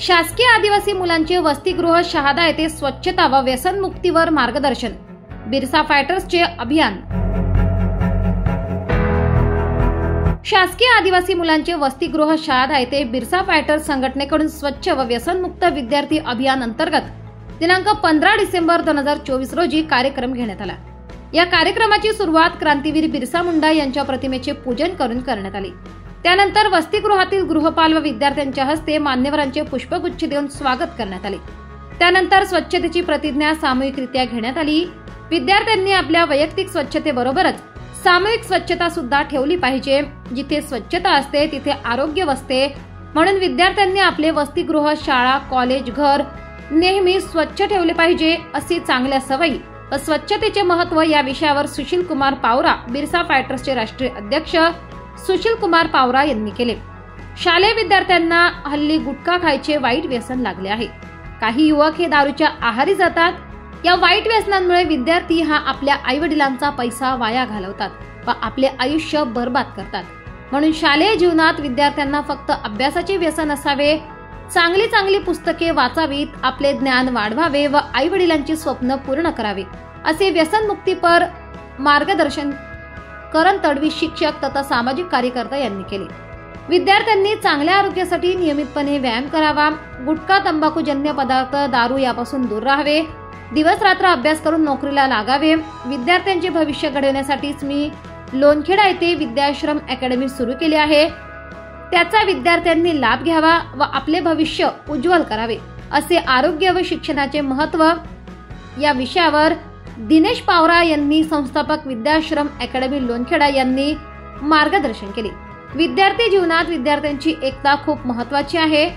शासकीय आदिवासी मुलांचे वसतिगृह शहादा येथे स्वच्छता व व्यसनमुक्तीवर मार्गदर्शन, बिरसा फायटर्सचे अभियान। शासकीय आदिवासी मुलांचे वसतिगृह शहादा येथे बिरसा फायटर्स संघटनेकडून स्वच्छ व व्यसनमुक्त विद्यार्थी अभियान अंतर्गत दिनांक 15 डिसेंबर 2024 रोजी कार्यक्रम घेण्यात आला। या कार्यक्रमाची सुरुवात क्रांतीवीर बिरसा मुंडा यांच्या प्रतिमेचे पूजन करून करण्यात आली। त्यानंतर वसतिगृहातील गृहपाल व विद्यार्थ्यांच्या हस्ते मान्यवरांचे पुष्पगुच्छ देऊन स्वागत करण्यात आले। त्यानंतर स्वच्छतेची प्रतिज्ञा सामूहिकरित्या घेण्यात आली। विद्यार्थ्यांनी आपल्या वैयक्तिक स्वच्छतेबरोबरच सामूहिक स्वच्छता सुद्धा ठेवली पाहिजे। जिथे स्वच्छता असते तिथे आरोग्य वसते, म्हणून विद्यार्थ्यांनी आपले वसतिगृह, शाळा, कॉलेज, घर नेहमी स्वच्छ ठेवले पाहिजे। अशी चांगल्या सवयी व स्वच्छतेचे महत्त्व या विषयावर सुशील कुमार पावरा, बिरसा फायटर्सचे राष्ट्रीय अध्यक्ष सुशील कुमार पावरा यांनी केले। शालेय विद्यार्थ्यांना हल्ली गुटखा खायचे वाईट व्यसन लागले आहे। काही युवक हे दारूच्या आहारी जातात। या वाईट व्यसनांमुळे विद्यार्थी हा आपल्या आई-वडिलांचा पैसा वाया घालवतात व आपले आयुष्य बर्बाद करतात। म्हणून शालेय जीवनात विद्यार्थ्यांना फक्त अभ्यासाचे व्यसन नसावे, चांगली पुस्तके वाचावीत, आपले ज्ञान वाढवावे व आई-वडिलांची स्वप्न पूर्ण करावे, असे व्यसनमुक्तीपर मार्गदर्शन करण तडवी शिक्षक तथा सामाजिक कार्यकर्ता यांनी केले। विद्यार्थ्यांनी चांगल्या आरोग्यासाठी नियमितपणे व्यायाम करावा, गुटखा, तंबाखूजन्य पदार्थ, दारू यापासून दूर राहावे, दिवस रात्र अभ्यास करून नोकरीला लागावे। विद्यार्थ्यांचे भविष्य घडवण्यासाठीच मी लोणखेडा येथे विद्याश्रम अकॅडमी सुरू केली आहे। त्याचा विद्यार्थ्यांनी लाभ घ्यावा व आपले भविष्य उज्ज्वल करावे, असे आरोग्य व शिक्षणाचे महत्त्व या विषयावर दिनेश पावरा यांनी, संस्थापक विद्याश्रम अकॅडमी लोणखेडा यांनी मार्गदर्शन केले। विद्यार्थी जीवनात विद्यार्थ्यांची एकता खूप महत्त्वाची आहे,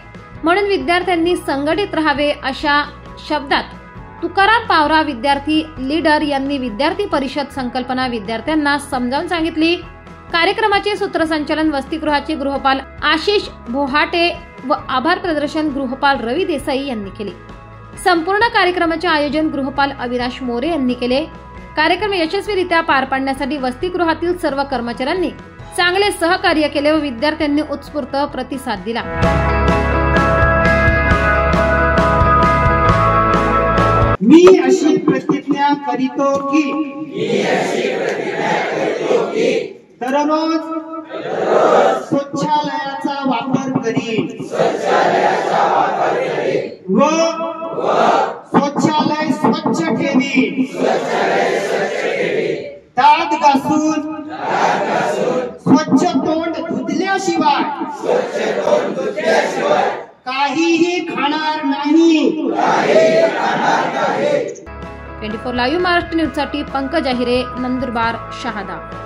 म्हणून विद्यार्थ्यांनी संघटित राहावे, अशा शब्दात तुकाराम पावरा, विद्यार्थी लीडर यांनी विद्यार्थी परिषद संकल्पना विद्यार्थ्यांना समजावून सांगितली। कार्यक्रमाचे सूत्रसंचालन वसतिगृहाचे गृहपाल आशिष भोहाटे व आभार प्रदर्शन गृहपाल रवी देसाई यांनी केले। संपूर्ण कार्यक्रमाचे आयोजन गृहपाल अविनाश मोरे यांनी केले। कार्यक्रम यशस्वीरित्या पार पाडण्यासाठी वसतिगृहातील सर्व कर्मचाऱ्यांनी चांगले सहकार्य केले व विद्यार्थ्यांनी उत्स्फूर्त प्रतिसाद दिला। मी अशी प्रतिज्ञा करीतो की दररोज स्वच्छालयाचा वापर करीन व स्वच्छालय स्वच्छ ठेवीन। दात घासून स्वच्छ तोंड धुतल्याशिवाय काहीही खाणार नाही। 24 लाईव्ह महाराष्ट्र न्यूज साठी पंकज अहिरे, नंदुरबार, शहादा।